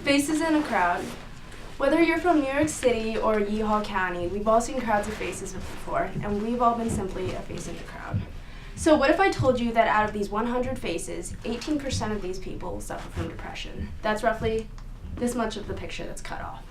Faces in a crowd. Whether you're from New York City or Yeehaw County, we've all seen crowds of faces before, and we've all been simply a face in the crowd. So what if I told you that out of these 100 faces, 18% of these people suffer from depression? That's roughly this much of the picture that's cut off.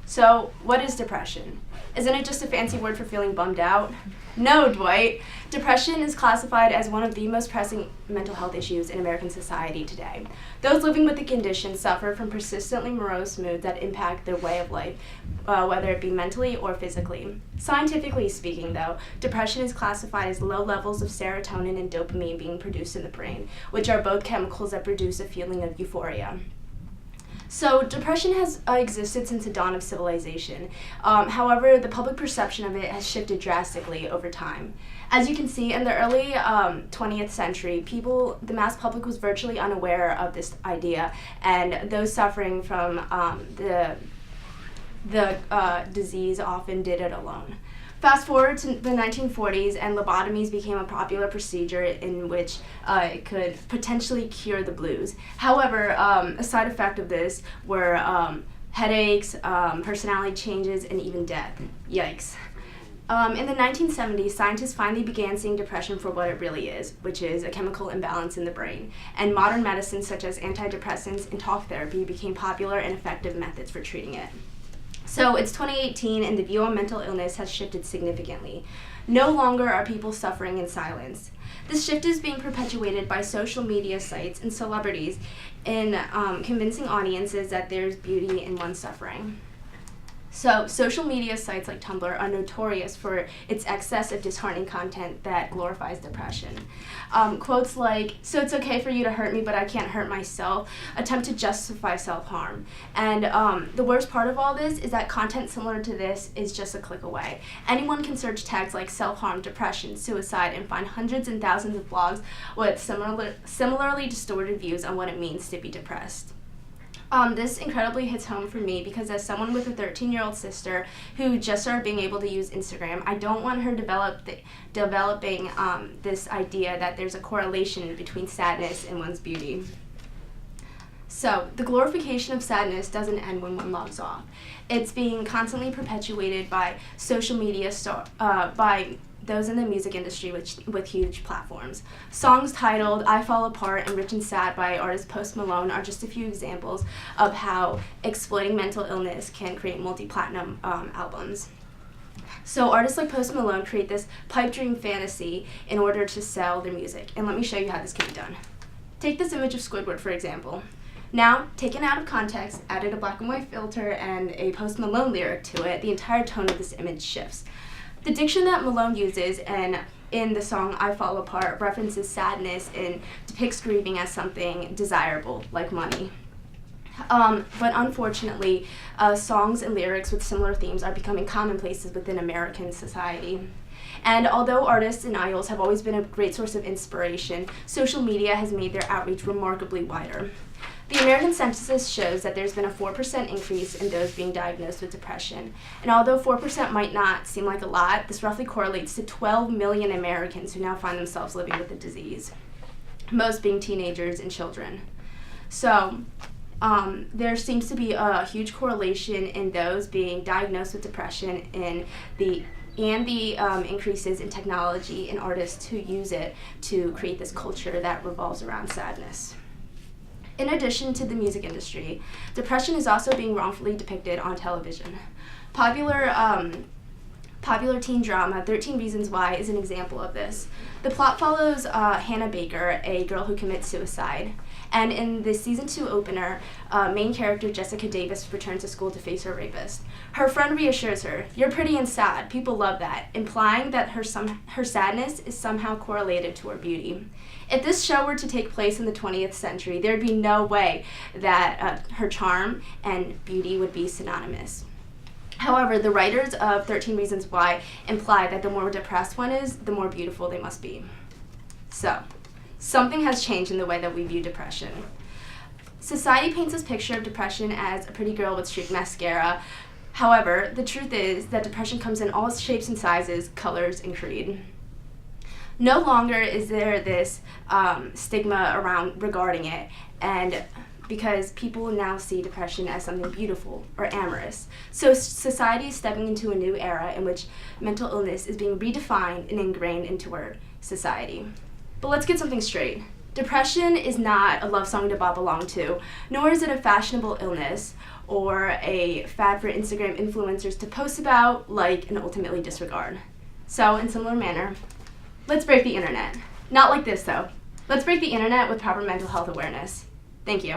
So what is depression? Isn't it just a fancy word for feeling bummed out? No, Dwight. Depression is classified as one of the most pressing mental health issues in American society today. Those living with the condition suffer from persistently morose moods that impact their way of life, whether it be mentally or physically. Scientifically speaking, though, depression is classified as low levels of serotonin and dopamine being produced in the brain, which are both chemicals that produce a feeling of euphoria. So depression has existed since the dawn of civilization. However, the public perception of it has shifted drastically over time. As you can see, in the early 20th century, the mass public was virtually unaware of this idea, and those suffering from the disease often did it alone. Fast forward to the 1940s, and lobotomies became a popular procedure in which it could potentially cure the blues. However, a side effect of this were headaches, personality changes, and even death. Yikes. In the 1970s, scientists finally began seeing depression for what it really is, which is a chemical imbalance in the brain. And modern medicines such as antidepressants and talk therapy became popular and effective methods for treating it. So it's 2018 and the view on mental illness has shifted significantly. No longer are people suffering in silence. This shift is being perpetuated by social media sites and celebrities in convincing audiences that there's beauty in one's suffering. So social media sites like Tumblr are notorious for its excess of disheartening content that glorifies depression. Quotes like, "So it's okay for you to hurt me, but I can't hurt myself," attempt to justify self-harm. And the worst part of all this is that content similar to this is just a click away. Anyone can search tags like self-harm, depression, suicide, and find hundreds and thousands of blogs with similarly distorted views on what it means to be depressed. This incredibly hits home for me because as someone with a 13-year-old sister who just started being able to use Instagram, I don't want her developing this idea that there's a correlation between sadness and one's beauty. So the glorification of sadness doesn't end when one logs off. It's being constantly perpetuated by social media, by those in the music industry with huge platforms. Songs titled "I Fall Apart" and "Rich and Sad" by artist Post Malone are just a few examples of how exploiting mental illness can create multi-platinum albums. So artists like Post Malone create this pipe dream fantasy in order to sell their music. And let me show you how this can be done. Take this image of Squidward, for example. Now, taken out of context, added a black and white filter and a Post Malone lyric to it, the entire tone of this image shifts. The diction that Malone uses in the song "I Fall Apart" references sadness and depicts grieving as something desirable, like money. But unfortunately, songs and lyrics with similar themes are becoming commonplaces within American society. And although artists and idols have always been a great source of inspiration, social media has made their outreach remarkably wider. The American Census shows that there's been a 4% increase in those being diagnosed with depression. And although 4% might not seem like a lot, this roughly correlates to 12 million Americans who now find themselves living with the disease, most being teenagers and children. So there seems to be a huge correlation in those being diagnosed with depression and the increases in technology and artists who use it to create this culture that revolves around sadness. In addition to the music industry, depression is also being wrongfully depicted on television. Popular teen drama, 13 Reasons Why, is an example of this. The plot follows Hannah Baker, a girl who commits suicide. And in the season 2 opener, main character Jessica Davis returns to school to face her rapist. Her friend reassures her, "You're pretty and sad, people love that," implying that her sadness is somehow correlated to her beauty. If this show were to take place in the 20th century, there'd be no way that her charm and beauty would be synonymous. However, the writers of 13 Reasons Why imply that the more depressed one is, the more beautiful they must be. So, something has changed in the way that we view depression. Society paints this picture of depression as a pretty girl with streaked mascara. However, the truth is that depression comes in all shapes and sizes, colors, and creed. No longer is there this stigma regarding it, and because people now see depression as something beautiful or amorous. So society is stepping into a new era in which mental illness is being redefined and ingrained into our society. But let's get something straight. Depression is not a love song to bop along to, nor is it a fashionable illness or a fad for Instagram influencers to post about, like, and ultimately disregard. So, in similar manner, let's break the internet. Not like this, though. Let's break the internet with proper mental health awareness. Thank you.